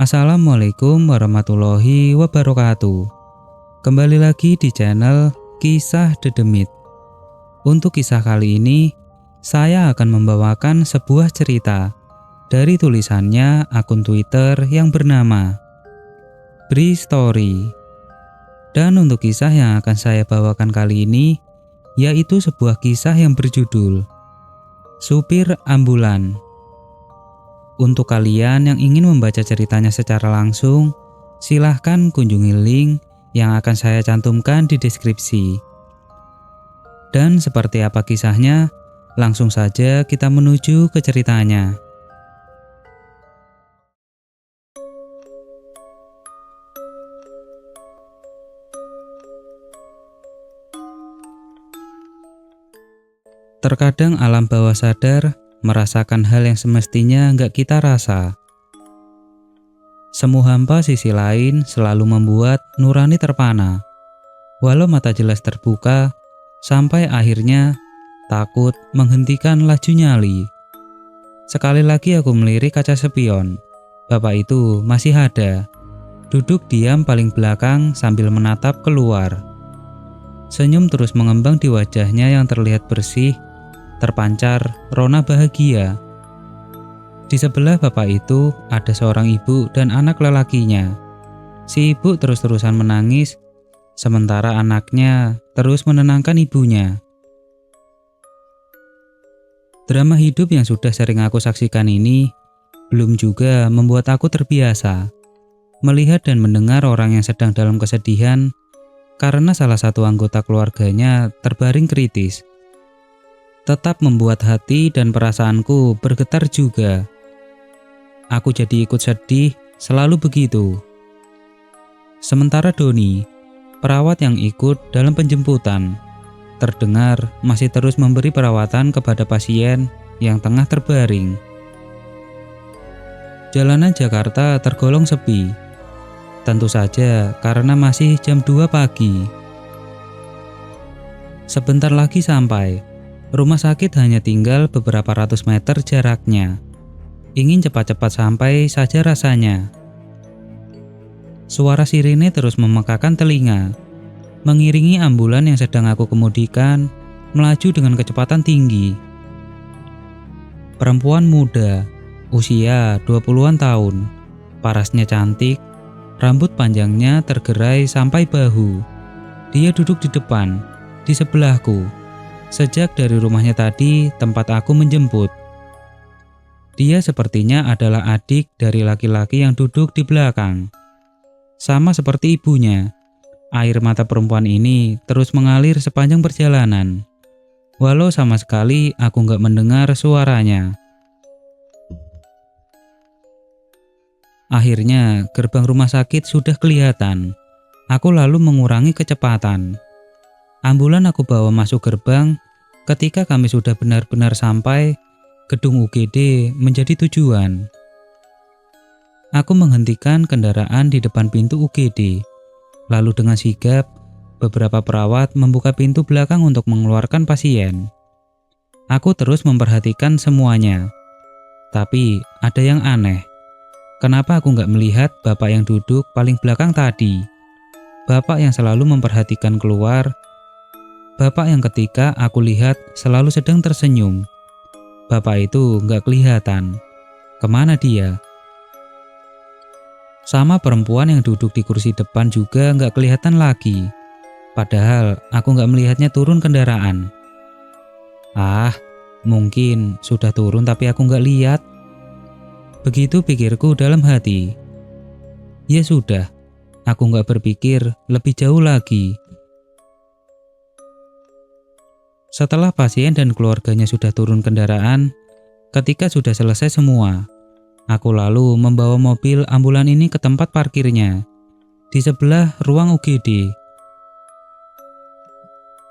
Assalamualaikum warahmatullahi wabarakatuh. Kembali lagi di channel Kisah Dedemit. Untuk kisah kali ini, saya akan membawakan sebuah cerita dari tulisannya akun Twitter yang bernama Bri Story. Dan untuk kisah yang akan saya bawakan kali ini, yaitu sebuah kisah yang berjudul Supir Ambulan. Untuk kalian yang ingin membaca ceritanya secara langsung, silahkan kunjungi link yang akan saya cantumkan di deskripsi. Dan seperti apa kisahnya, langsung saja kita menuju ke ceritanya. Terkadang alam bawah sadar merasakan hal yang semestinya nggak kita rasa. Semu hampa sisi lain selalu membuat nurani terpana. Walau mata jelas terbuka, sampai akhirnya takut menghentikan laju nyali. Sekali lagi aku melirik kaca spion. Bapak itu masih ada, duduk diam paling belakang sambil menatap keluar. Senyum terus mengembang di wajahnya yang terlihat bersih, terpancar rona bahagia. Di sebelah bapak itu ada seorang ibu dan anak lelakinya. Si ibu terus-terusan menangis, sementara anaknya terus menenangkan ibunya. Drama hidup yang sudah sering aku saksikan ini belum juga membuat aku terbiasa melihat dan mendengar orang yang sedang dalam kesedihan karena salah satu anggota keluarganya terbaring kritis. Tetap membuat hati dan perasaanku bergetar juga. Aku jadi ikut sedih, selalu begitu. Sementara Doni, perawat yang ikut dalam penjemputan, terdengar masih terus memberi perawatan kepada pasien yang tengah terbaring. Jalanan Jakarta tergolong sepi. Tentu saja karena masih jam 2 pagi. Sebentar lagi sampai. Rumah sakit hanya tinggal beberapa ratus meter jaraknya. Ingin cepat-cepat sampai saja rasanya. Suara sirine terus memekakan telinga, mengiringi ambulan yang sedang aku kemudikan melaju dengan kecepatan tinggi. Perempuan muda, usia 20-an tahun, parasnya cantik, rambut panjangnya tergerai sampai bahu. Dia duduk di depan, di sebelahku. Sejak dari rumahnya tadi tempat aku menjemput. Dia sepertinya adalah adik dari laki-laki yang duduk di belakang. Sama seperti ibunya, air mata perempuan ini terus mengalir sepanjang perjalanan. Walau sama sekali aku nggak mendengar suaranya. Akhirnya gerbang rumah sakit sudah kelihatan. Aku lalu mengurangi kecepatan. Ambulan aku bawa masuk gerbang. Ketika kami sudah benar-benar sampai, gedung UGD menjadi tujuan. Aku menghentikan kendaraan di depan pintu UGD. Lalu dengan sigap, beberapa perawat membuka pintu belakang untuk mengeluarkan pasien. Aku terus memperhatikan semuanya. Tapi ada yang aneh. Kenapa aku nggak melihat bapak yang duduk paling belakang tadi? Bapak yang selalu memperhatikan keluar. Bapak yang ketika aku lihat selalu sedang tersenyum. Bapak itu nggak kelihatan. Kemana dia? Sama perempuan yang duduk di kursi depan juga nggak kelihatan lagi. Padahal aku nggak melihatnya turun kendaraan. Mungkin sudah turun tapi aku nggak lihat. Begitu pikirku dalam hati. Ya sudah, aku nggak berpikir lebih jauh lagi. Setelah pasien dan keluarganya sudah turun kendaraan, ketika sudah selesai semua, aku lalu membawa mobil ambulan ini ke tempat parkirnya, di sebelah ruang UGD.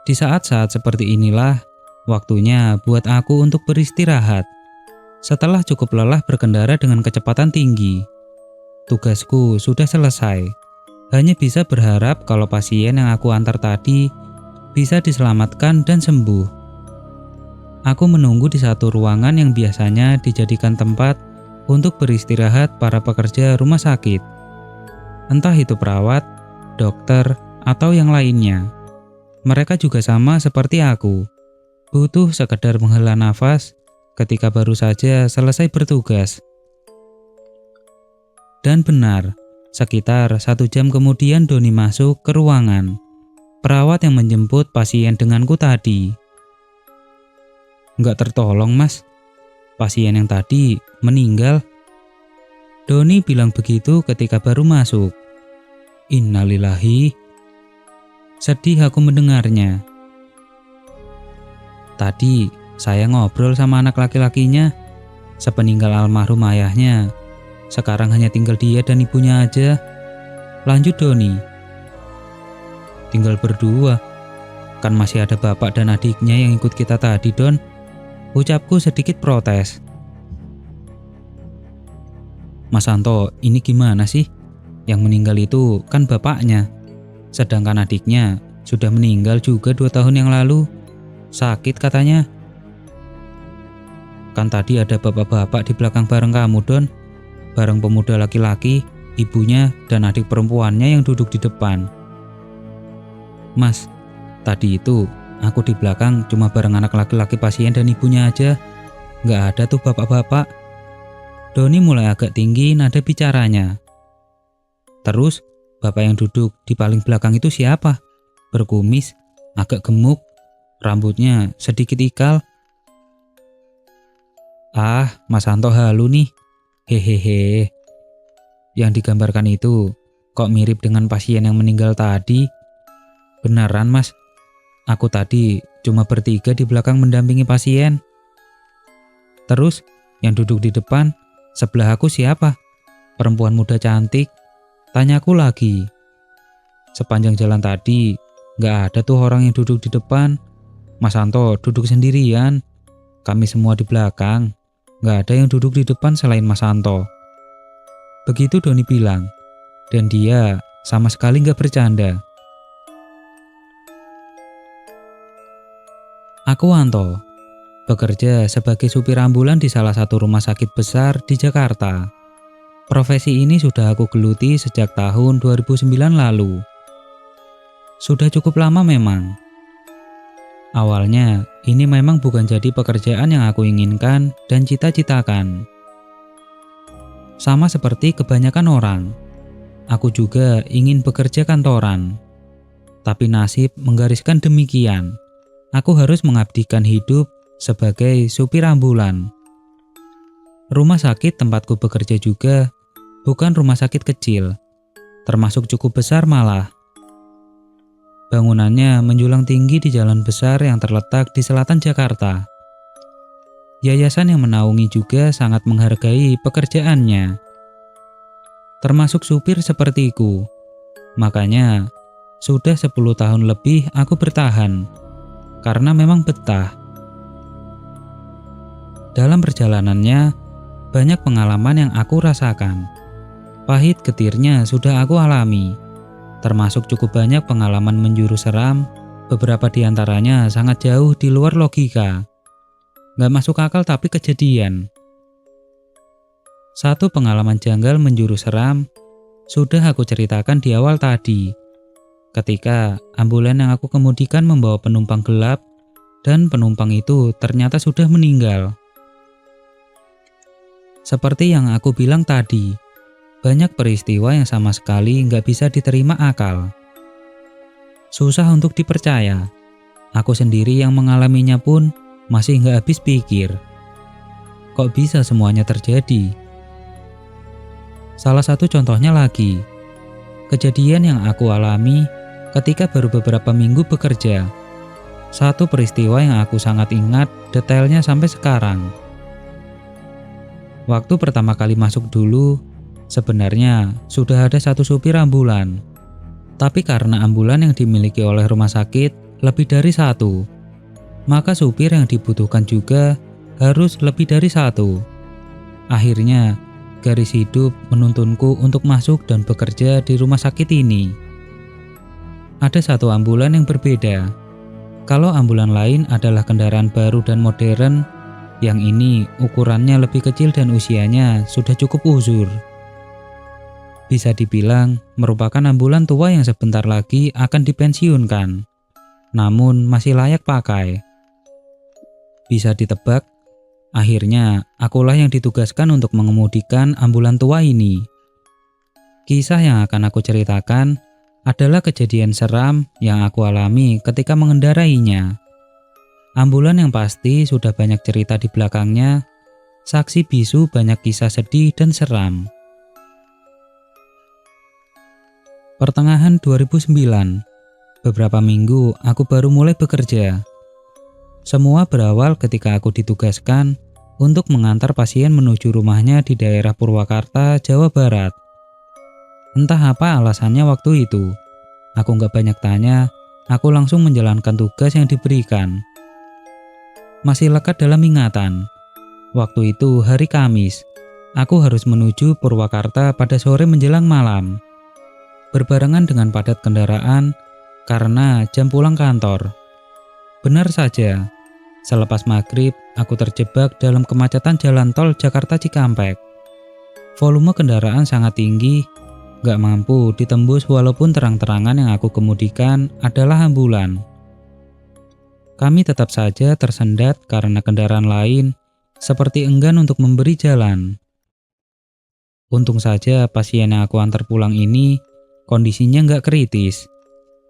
Di saat-saat seperti inilah, waktunya buat aku untuk beristirahat. Setelah cukup lelah berkendara dengan kecepatan tinggi, tugasku sudah selesai. Hanya bisa berharap kalau pasien yang aku antar tadi bisa diselamatkan dan sembuh. Aku menunggu di satu ruangan yang biasanya dijadikan tempat untuk beristirahat para pekerja rumah sakit. Entah itu perawat, dokter, atau yang lainnya. Mereka juga sama seperti aku, butuh sekedar menghela nafas ketika baru saja selesai bertugas. Dan benar, sekitar 1 jam kemudian Doni masuk ke ruangan. Perawat yang menjemput pasien denganku tadi. Nggak tertolong, Mas. Pasien yang tadi meninggal. Doni bilang begitu ketika baru masuk. Innalillahi. Sedih aku mendengarnya. Tadi saya ngobrol sama anak laki-lakinya. Sepeninggal almarhum ayahnya, sekarang hanya tinggal dia dan ibunya aja. Lanjut Doni. Tinggal berdua. Kan masih ada bapak dan adiknya yang ikut kita tadi, Don. Ucapku sedikit protes. Mas Santo, ini gimana sih? Yang meninggal itu kan bapaknya. Sedangkan adiknya sudah meninggal juga 2 tahun yang lalu. Sakit katanya. Kan tadi ada bapak-bapak di belakang bareng kamu, Don. Bareng pemuda laki-laki, ibunya, dan adik perempuannya yang duduk di depan. Mas, tadi itu aku di belakang cuma bareng anak laki-laki pasien dan ibunya aja. Nggak ada tuh bapak-bapak. Doni mulai agak tinggi nada bicaranya. Terus, bapak yang duduk di paling belakang itu siapa? Berkumis, agak gemuk, rambutnya sedikit ikal. Ah, Mas Santo halu nih. Hehehe. Yang digambarkan itu kok mirip dengan pasien yang meninggal tadi? Beneran, Mas. Aku tadi cuma bertiga di belakang mendampingi pasien. Terus, yang duduk di depan, sebelah aku siapa? Perempuan muda cantik. Tanyaku lagi. Sepanjang jalan tadi, gak ada tuh orang yang duduk di depan. Mas Santo duduk sendirian. Kami semua di belakang. Gak ada yang duduk di depan selain Mas Santo. Begitu Doni bilang. Dan dia sama sekali gak bercanda. Aku Wanto, bekerja sebagai supir ambulan di salah satu rumah sakit besar di Jakarta. Profesi ini sudah aku geluti sejak tahun 2009 lalu. Sudah cukup lama memang. Awalnya, ini memang bukan jadi pekerjaan yang aku inginkan dan cita-citakan. Sama seperti kebanyakan orang, aku juga ingin bekerja kantoran. Tapi nasib menggariskan demikian. Aku harus mengabdikan hidup sebagai supir ambulan. Rumah sakit tempatku bekerja juga bukan rumah sakit kecil, termasuk cukup besar malah. Bangunannya menjulang tinggi di jalan besar yang terletak di selatan Jakarta. Yayasan yang menaungi juga sangat menghargai pekerjaannya. Termasuk supir sepertiku. Makanya, sudah 10 tahun lebih aku bertahan. Karena memang betah. Dalam perjalanannya, banyak pengalaman yang aku rasakan. Pahit getirnya sudah aku alami. Termasuk cukup banyak pengalaman menjurus seram, beberapa di antaranya sangat jauh di luar logika. Gak masuk akal tapi kejadian. Satu pengalaman janggal menjurus seram, sudah aku ceritakan di awal tadi. Ketika ambulan yang aku kemudikan membawa penumpang gelap dan penumpang itu ternyata sudah meninggal. Seperti yang aku bilang tadi, banyak peristiwa yang sama sekali nggak bisa diterima akal. Susah untuk dipercaya. Aku sendiri yang mengalaminya pun masih nggak habis pikir. Kok bisa semuanya terjadi? Salah satu contohnya lagi, kejadian yang aku alami ketika baru beberapa minggu bekerja. Satu peristiwa yang aku sangat ingat detailnya sampai sekarang. Waktu pertama kali masuk dulu, sebenarnya sudah ada satu supir ambulan. Tapi karena ambulan yang dimiliki oleh rumah sakit lebih dari satu, maka supir yang dibutuhkan juga harus lebih dari satu. Akhirnya, garis hidup menuntunku untuk masuk dan bekerja di rumah sakit ini. Ada satu ambulan yang berbeda. Kalau ambulan lain adalah kendaraan baru dan modern, Yang ini ukurannya lebih kecil dan usianya sudah cukup uzur. Bisa dibilang merupakan ambulan tua yang sebentar lagi akan dipensiunkan, namun masih layak pakai. Bisa ditebak, akhirnya akulah yang ditugaskan untuk mengemudikan ambulan tua ini. Kisah yang akan aku ceritakan adalah kejadian seram yang aku alami ketika mengendarainya. Ambulan yang pasti sudah banyak cerita di belakangnya, saksi bisu banyak kisah sedih dan seram. Pertengahan 2009, beberapa minggu aku baru mulai bekerja. Semua berawal ketika aku ditugaskan untuk mengantar pasien menuju rumahnya di daerah Purwakarta, Jawa Barat. Entah apa alasannya waktu itu, aku nggak banyak tanya, aku langsung menjalankan tugas yang diberikan. Masih lekat dalam ingatan, waktu itu hari Kamis, aku harus menuju Purwakarta pada sore menjelang malam. Berbarengan dengan padat kendaraan karena jam pulang kantor. Benar saja, selepas maghrib aku terjebak dalam kemacetan jalan tol Jakarta Cikampek. Volume kendaraan sangat tinggi, gak mampu ditembus walaupun terang-terangan yang aku kemudikan adalah ambulan. Kami tetap saja tersendat karena kendaraan lain seperti enggan untuk memberi jalan. Untung saja pasien yang aku antar pulang ini kondisinya nggak kritis,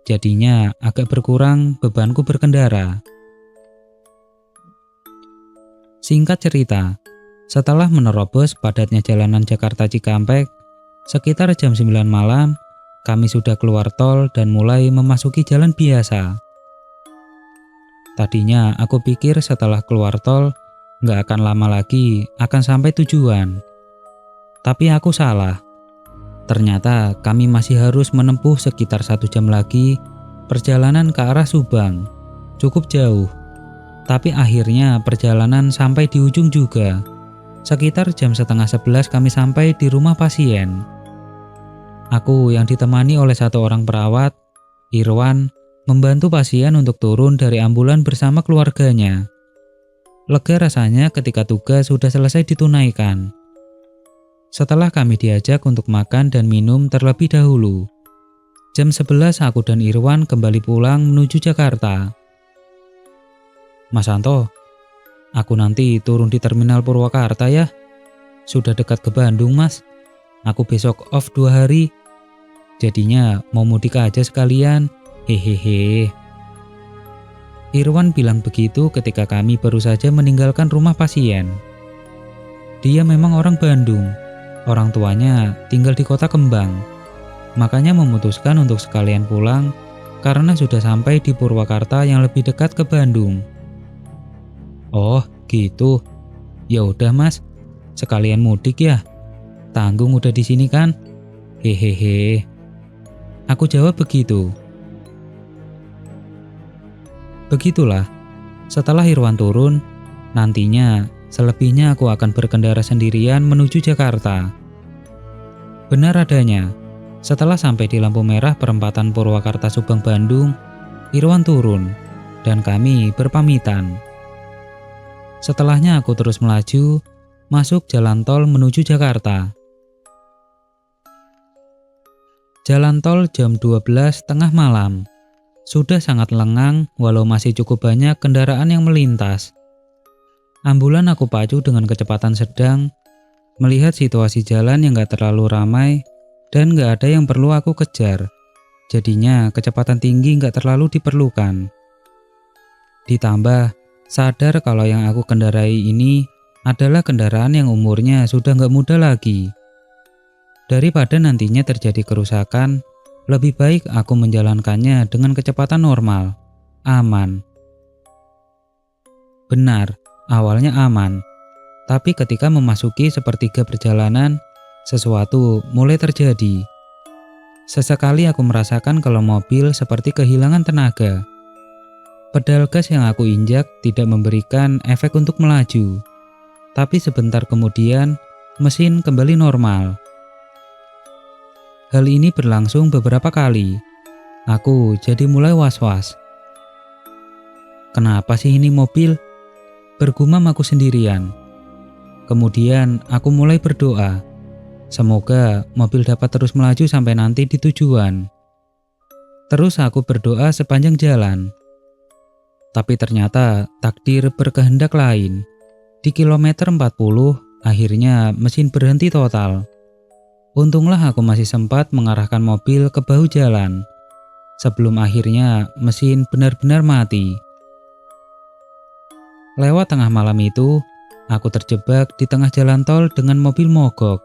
jadinya agak berkurang bebanku berkendara. Singkat cerita, setelah menerobos padatnya jalanan Jakarta Cikampek, sekitar jam 9 malam, kami sudah keluar tol dan mulai memasuki jalan biasa. Tadinya aku pikir setelah keluar tol, nggak akan lama lagi akan sampai tujuan. Tapi aku salah. Ternyata kami masih harus menempuh sekitar 1 jam lagi perjalanan ke arah Subang. Cukup jauh, tapi akhirnya perjalanan sampai di ujung juga. Sekitar jam setengah 11 kami sampai di rumah pasien. Aku yang ditemani oleh 1 orang perawat, Irwan, membantu pasien untuk turun dari ambulan bersama keluarganya. Lega rasanya ketika tugas sudah selesai ditunaikan. Setelah kami diajak untuk makan dan minum terlebih dahulu. Jam 11 aku dan Irwan kembali pulang menuju Jakarta. Mas Anto, aku nanti turun di terminal Purwakarta ya. Sudah dekat ke Bandung mas. Aku besok off 2 hari. Jadinya mau mudik aja sekalian. Hehehe. Irwan bilang begitu ketika kami baru saja meninggalkan rumah pasien. Dia memang orang Bandung. Orang tuanya tinggal di Kota Kembang, makanya memutuskan untuk sekalian pulang karena sudah sampai di Purwakarta yang lebih dekat ke Bandung. Oh, gitu. Ya udah mas, sekalian mudik ya. Tanggung udah di sini kan? Hehehe. Aku jawab begitu. Begitulah, setelah Irwan turun, nantinya selebihnya aku akan berkendara sendirian menuju Jakarta. Benar adanya, setelah sampai di lampu merah perempatan Purwakarta Subang Bandung, Irwan turun dan kami berpamitan. Setelahnya aku terus melaju, masuk jalan tol menuju Jakarta. Jalan tol jam 12 tengah malam. Sudah sangat lengang walau masih cukup banyak kendaraan yang melintas. Ambulan aku pacu dengan kecepatan sedang, melihat situasi jalan yang gak terlalu ramai dan gak ada yang perlu aku kejar. Jadinya kecepatan tinggi gak terlalu diperlukan. Ditambah, sadar kalau yang aku kendarai ini adalah kendaraan yang umurnya sudah gak muda lagi. Daripada nantinya terjadi kerusakan, lebih baik aku menjalankannya dengan kecepatan normal, aman. Benar, awalnya aman. Tapi ketika memasuki sepertiga perjalanan, sesuatu mulai terjadi. Sesekali aku merasakan kalau mobil seperti kehilangan tenaga. Pedal gas yang aku injak tidak memberikan efek untuk melaju. Tapi sebentar kemudian, mesin kembali normal. Hal ini berlangsung beberapa kali. Aku jadi mulai was-was. Kenapa sih ini mobil? bergumam aku sendirian. Kemudian aku mulai berdoa. Semoga mobil dapat terus melaju sampai nanti di tujuan. Terus aku berdoa sepanjang jalan. Tapi ternyata takdir berkehendak lain. Di kilometer 40, akhirnya mesin berhenti total. Untunglah aku masih sempat mengarahkan mobil ke bahu jalan. Sebelum akhirnya mesin benar-benar mati. Lewat tengah malam itu, aku terjebak di tengah jalan tol dengan mobil mogok.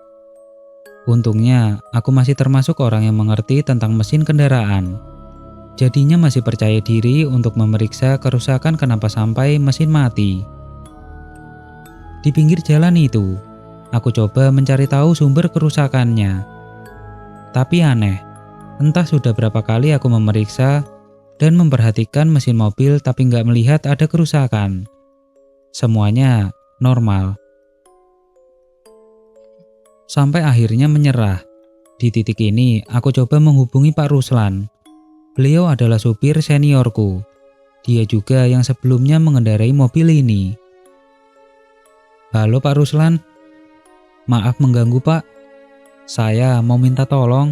Untungnya, aku masih termasuk orang yang mengerti tentang mesin kendaraan. Jadinya masih percaya diri untuk memeriksa kerusakan kenapa sampai mesin mati. Di pinggir jalan itu, aku coba mencari tahu sumber kerusakannya. Tapi aneh, entah sudah berapa kali aku memeriksa dan memperhatikan mesin mobil tapi nggak melihat ada kerusakan. Semuanya normal. Sampai akhirnya menyerah. Di titik ini, aku coba menghubungi Pak Ruslan. Beliau adalah supir seniorku. Dia juga yang sebelumnya mengendarai mobil ini. Halo Pak Ruslan. Maaf mengganggu Pak. Saya mau minta tolong.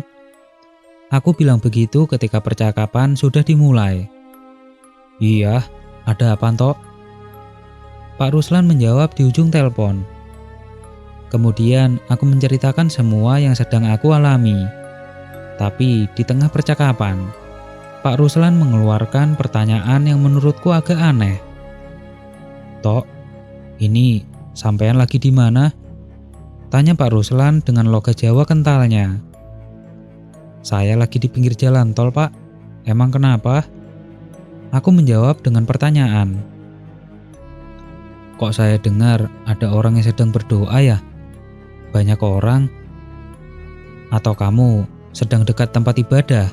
Aku bilang begitu ketika percakapan sudah dimulai. Iya, ada apa Tok? Pak Ruslan menjawab di ujung telepon. Kemudian aku menceritakan semua yang sedang aku alami. Tapi di tengah percakapan, Pak Ruslan mengeluarkan pertanyaan yang menurutku agak aneh. Tok, ini sampean lagi di mana? Tanya Pak Ruslan dengan logat Jawa kentalnya. Saya lagi di pinggir jalan tol, Pak. Emang kenapa? Aku menjawab dengan pertanyaan. Kok saya dengar ada orang yang sedang berdoa ya? Banyak orang? Atau kamu sedang dekat tempat ibadah?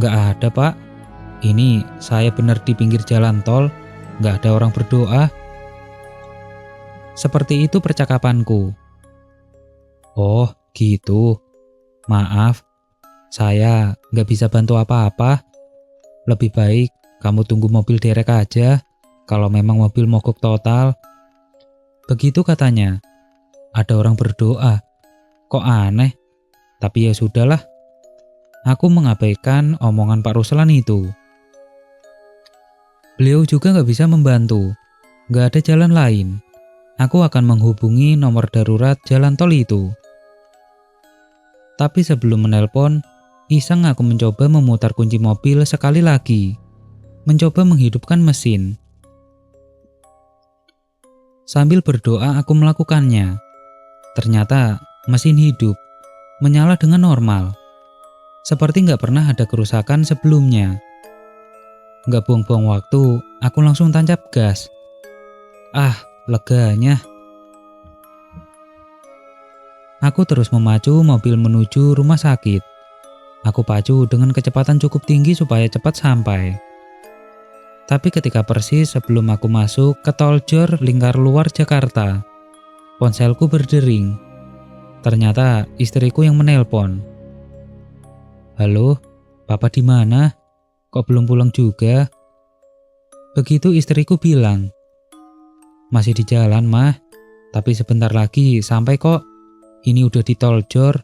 Nggak ada Pak, ini saya benar di pinggir jalan tol, nggak ada orang berdoa. Seperti itu percakapanku. Oh gitu, maaf, saya nggak bisa bantu apa-apa. Lebih baik kamu tunggu mobil derek aja, kalau memang mobil mogok total. Begitu katanya, ada orang berdoa, kok aneh, tapi ya sudahlah. Aku mengabaikan omongan Pak Ruslan itu. Beliau juga nggak bisa membantu. Nggak ada jalan lain. Aku akan menghubungi nomor darurat jalan tol itu. Tapi sebelum menelpon, iseng aku mencoba memutar kunci mobil sekali lagi. Mencoba menghidupkan mesin. Sambil berdoa aku melakukannya. Ternyata mesin hidup, menyala dengan normal. Seperti nggak pernah ada kerusakan sebelumnya. Nggak buang-buang waktu, aku langsung tancap gas. Ah, leganya. Aku terus memacu mobil menuju rumah sakit. Aku pacu dengan kecepatan cukup tinggi supaya cepat sampai. Tapi ketika persis sebelum aku masuk ke tol Jor lingkar luar Jakarta, ponselku berdering. Ternyata istriku yang menelpon. Halo, Papa di mana? Kok belum pulang juga? Begitu istriku bilang. Masih di jalan, Mah. Tapi sebentar lagi sampai kok. Ini udah di tol Jor.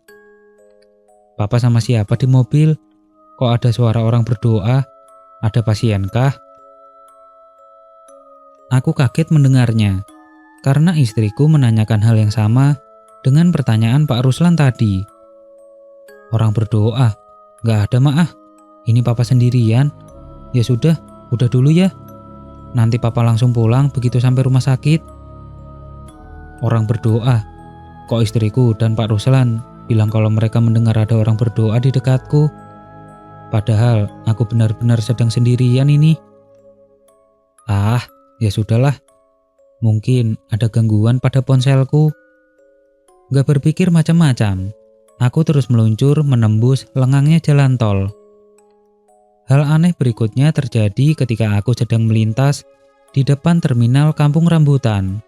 Papa sama siapa di mobil? Kok ada suara orang berdoa? Ada pasien kah? Aku kaget mendengarnya. Karena istriku menanyakan hal yang sama dengan pertanyaan Pak Ruslan tadi. Orang berdoa? Gak ada Maah, ini Papa sendirian. Ya sudah, udah dulu ya. Nanti Papa langsung pulang begitu sampai rumah sakit. Orang berdoa? Kok istriku dan Pak Ruslan bilang kalau mereka mendengar ada orang berdoa di dekatku? Padahal aku benar-benar sedang sendirian ini. Ah, ya sudahlah. Mungkin ada gangguan pada ponselku. Gak berpikir macam-macam. Aku terus meluncur menembus lengangnya jalan tol. Hal aneh berikutnya terjadi ketika aku sedang melintas di depan terminal Kampung Rambutan.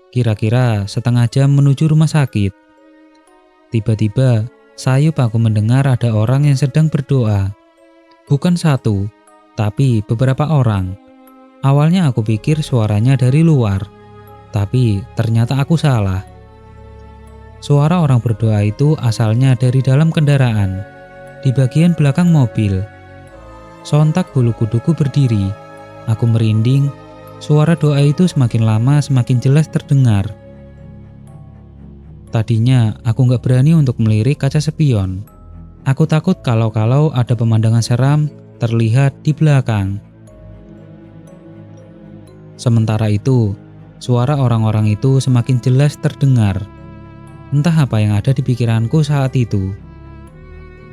Kira-kira setengah jam menuju rumah sakit. Tiba-tiba, sayup aku mendengar ada orang yang sedang berdoa. Bukan satu, tapi beberapa orang. Awalnya aku pikir suaranya dari luar, tapi ternyata aku salah. Suara orang berdoa itu asalnya dari dalam kendaraan, di bagian belakang mobil. Sontak bulu kuduku berdiri. Aku merinding. Suara doa itu semakin lama semakin jelas terdengar. Tadinya aku nggak berani untuk melirik kaca spion. Aku takut kalau ada pemandangan seram terlihat di belakang. Sementara itu, suara orang-orang itu semakin jelas terdengar. Entah apa yang ada di pikiranku saat itu.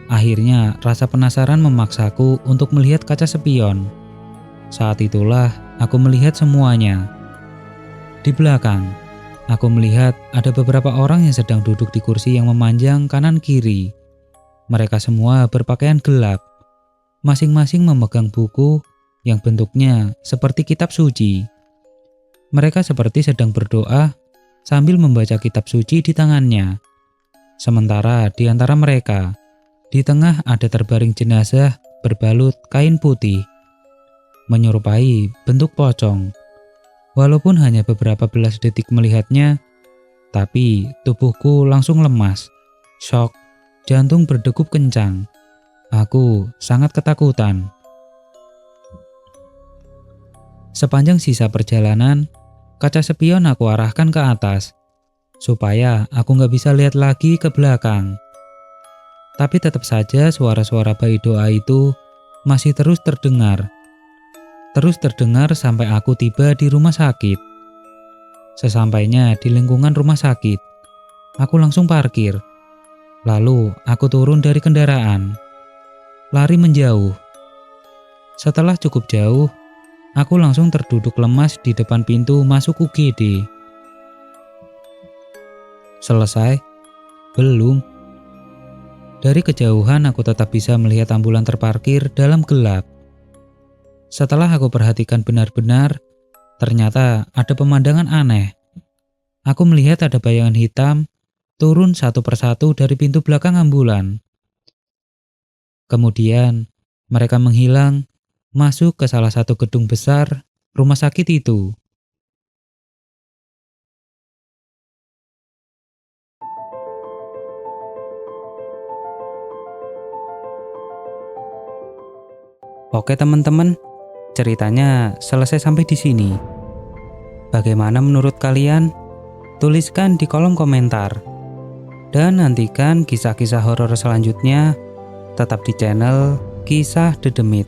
Akhirnya rasa penasaran memaksaku untuk melihat kaca spion. Saat itulah aku melihat semuanya. Di belakang, aku melihat ada beberapa orang yang sedang duduk di kursi yang memanjang kanan kiri. Mereka semua berpakaian gelap. Masing-masing memegang buku yang bentuknya seperti kitab suci. Mereka seperti sedang berdoa sambil membaca kitab suci di tangannya. Sementara di antara mereka, di tengah ada terbaring jenazah berbalut kain putih, menyerupai bentuk pocong. Walaupun hanya beberapa belas detik melihatnya, tapi tubuhku langsung lemas, shock, jantung berdegup kencang. Aku sangat ketakutan. Sepanjang sisa perjalanan, kaca spion aku arahkan ke atas, supaya aku nggak bisa lihat lagi ke belakang. Tapi tetap saja suara-suara bayi doa itu masih terus terdengar. Terus terdengar sampai aku tiba di rumah sakit. Sesampainya di lingkungan rumah sakit, aku langsung parkir. Lalu aku turun dari kendaraan, lari menjauh. Setelah cukup jauh, aku langsung terduduk lemas di depan pintu masuk UGD. Selesai? Belum. Dari kejauhan aku tetap bisa melihat ambulan terparkir dalam gelap. Setelah aku perhatikan benar-benar, ternyata ada pemandangan aneh. Aku melihat ada bayangan hitam turun satu persatu dari pintu belakang ambulan. Kemudian mereka menghilang masuk ke salah satu gedung besar rumah sakit itu. Oke teman-teman, ceritanya selesai sampai di sini. Bagaimana menurut kalian? Tuliskan di kolom komentar. Dan nantikan kisah-kisah horor selanjutnya tetap di channel Kisah Dedemit.